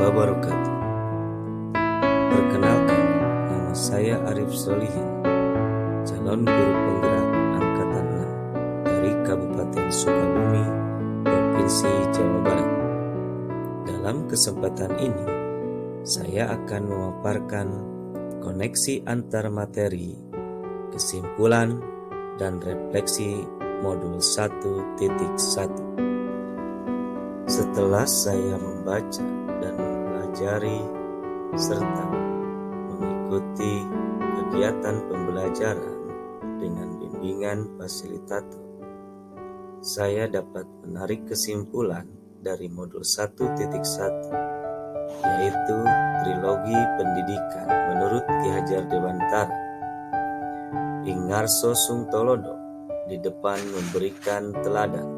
wabarakatuh. Perkenalkan, nama saya Arif Solihin, calon guru penggerak Angkatan 6 dari Kabupaten Sukabumi, Provinsi Jawa Barat. Dalam kesempatan ini, saya akan memaparkan koneksi antar materi, kesimpulan, dan refleksi modul 1.1. Setelah saya membaca dan mempelajari serta mengikuti kegiatan pembelajaran dengan bimbingan fasilitator, saya dapat menarik kesimpulan dari modul 1.1, yaitu Trilogi Pendidikan menurut Ki Hajar Dewantara. Ingarso Sungtolodo di depan memberikan teladan,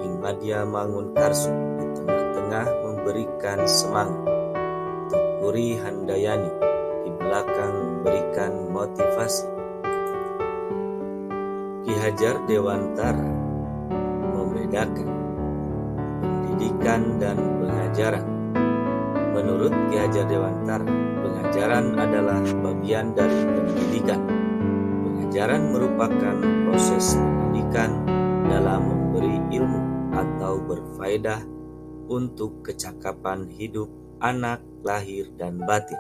Ing Madya Mangun Karso di tengah-tengah memberikan semangat, Tukuri Handayani di belakang memberikan motivasi. Ki Hajar Dewantara membedakan pendidikan dan pengajaran. Menurut Ki Hajar Dewantara, pengajaran adalah bagian dari pendidikan. Pengajaran merupakan proses pendidikan dalam memberi ilmu atau berfaedah untuk kecakapan hidup anak lahir dan batin.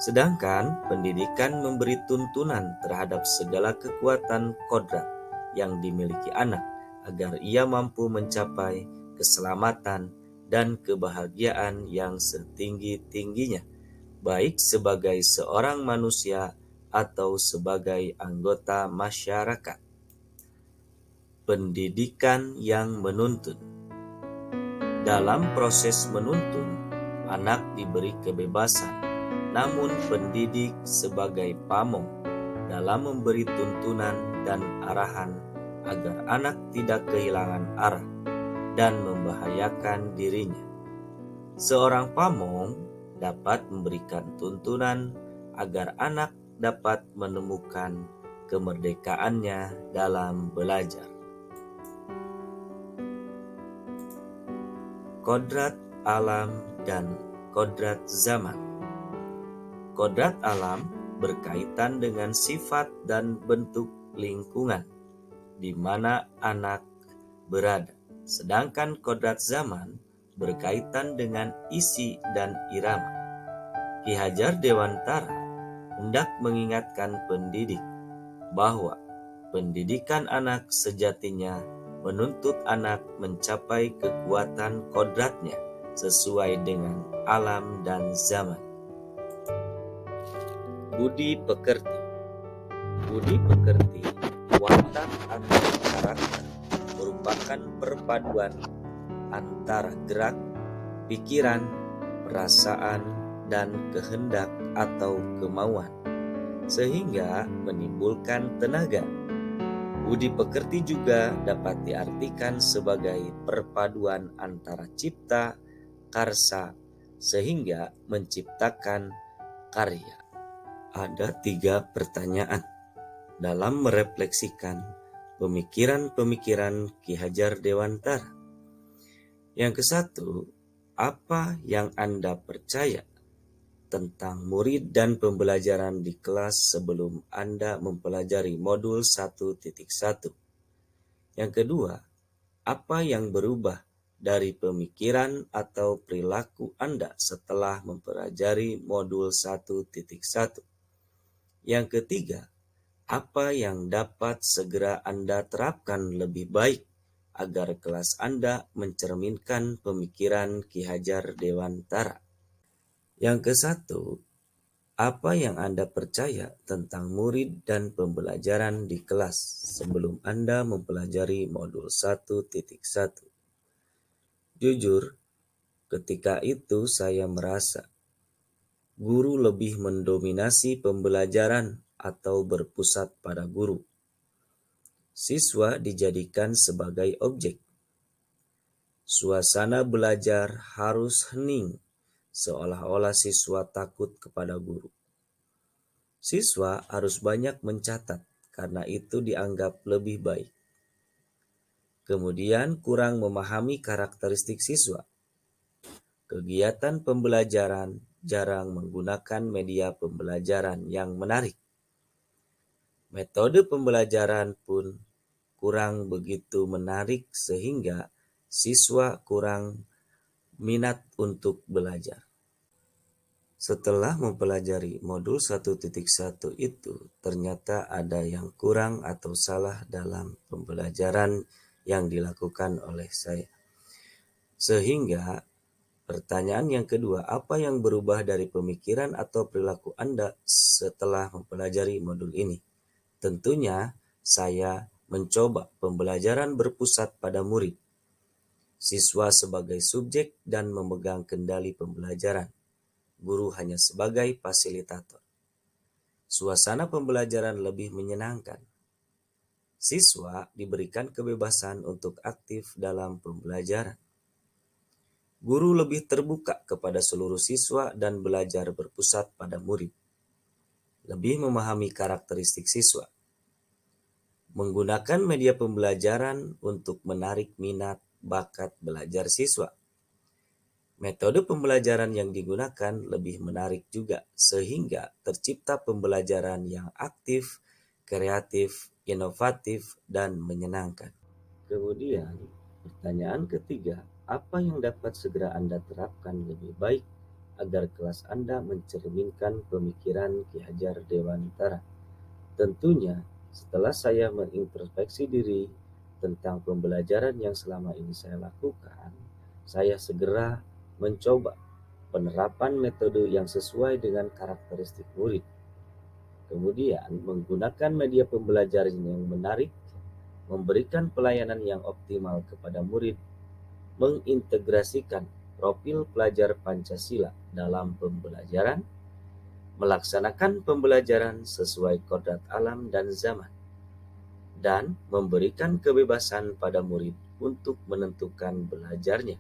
Sedangkan pendidikan memberi tuntunan terhadap segala kekuatan kodrat yang dimiliki anak agar ia mampu mencapai keselamatan dan kebahagiaan yang setinggi-tingginya, baik sebagai seorang manusia atau sebagai anggota masyarakat. Pendidikan yang menuntun. Dalam proses menuntun, anak diberi kebebasan, namun pendidik sebagai pamong dalam memberi tuntunan dan arahan agar anak tidak kehilangan arah dan membahayakan dirinya. Seorang pamong dapat memberikan tuntunan agar anak dapat menemukan kemerdekaannya dalam belajar. Kodrat alam dan kodrat zaman. Kodrat alam berkaitan dengan sifat dan bentuk lingkungan di mana anak berada, sedangkan kodrat zaman berkaitan dengan isi dan irama. Ki Hajar Dewantara hendak mengingatkan pendidik bahwa pendidikan anak sejatinya menuntut anak mencapai kekuatan kodratnya sesuai dengan alam dan zaman. Budi pekerti. Budi pekerti, watak atau karakter, merupakan perpaduan antara gerak, pikiran, perasaan, dan kehendak atau kemauan, sehingga menimbulkan tenaga. Budi pekerti juga dapat diartikan sebagai perpaduan antara cipta, karsa, sehingga menciptakan karya. Ada 3 pertanyaan dalam merefleksikan pemikiran-pemikiran Ki Hajar Dewantara. Yang ke-1, apa yang Anda percaya tentang murid dan pembelajaran di kelas sebelum Anda mempelajari modul 1.1. Yang kedua, apa yang berubah dari pemikiran atau perilaku Anda setelah mempelajari modul 1.1. Yang ketiga, apa yang dapat segera Anda terapkan lebih baik agar kelas Anda mencerminkan pemikiran Ki Hajar Dewantara. Yang ke-1, apa yang Anda percaya tentang murid dan pembelajaran di kelas sebelum Anda mempelajari modul 1.1? Jujur, ketika itu saya merasa guru lebih mendominasi pembelajaran atau berpusat pada guru. Siswa dijadikan sebagai objek. Suasana belajar harus hening, seolah-olah siswa takut kepada guru. Siswa harus banyak mencatat karena itu dianggap lebih baik. Kemudian kurang memahami karakteristik siswa. Kegiatan pembelajaran jarang menggunakan media pembelajaran yang menarik. Metode pembelajaran pun kurang begitu menarik sehingga siswa kurang minat untuk belajar. Setelah mempelajari modul 1.1 itu, ternyata ada yang kurang atau salah dalam pembelajaran yang dilakukan oleh saya. Sehingga pertanyaan yang kedua, apa yang berubah dari pemikiran atau perilaku Anda setelah mempelajari modul ini? Tentunya saya mencoba pembelajaran berpusat pada murid, siswa sebagai subjek dan memegang kendali pembelajaran. Guru hanya sebagai fasilitator. Suasana pembelajaran lebih menyenangkan. Siswa diberikan kebebasan untuk aktif dalam pembelajaran. Guru lebih terbuka kepada seluruh siswa dan belajar berpusat pada murid. Lebih memahami karakteristik siswa. Menggunakan media pembelajaran untuk menarik minat bakat belajar siswa. Metode pembelajaran yang digunakan lebih menarik juga, sehingga tercipta pembelajaran yang aktif, kreatif, inovatif, dan menyenangkan. Kemudian, pertanyaan ketiga, apa yang dapat segera Anda terapkan lebih baik agar kelas Anda mencerminkan pemikiran Ki Hajar Dewantara? Tentunya, setelah saya mengintrospeksi diri tentang pembelajaran yang selama ini saya lakukan, saya segera mencoba penerapan metode yang sesuai dengan karakteristik murid. Kemudian, menggunakan media pembelajaran yang menarik, memberikan pelayanan yang optimal kepada murid, mengintegrasikan profil pelajar Pancasila dalam pembelajaran, melaksanakan pembelajaran sesuai kodrat alam dan zaman, dan memberikan kebebasan pada murid untuk menentukan belajarnya,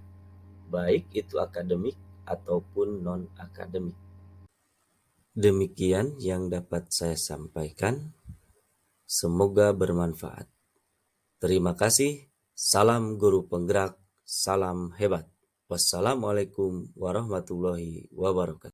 baik itu akademik ataupun non-akademik. Demikian yang dapat saya sampaikan. Semoga bermanfaat. Terima kasih. Salam guru penggerak, salam hebat. Wassalamualaikum warahmatullahi wabarakatuh.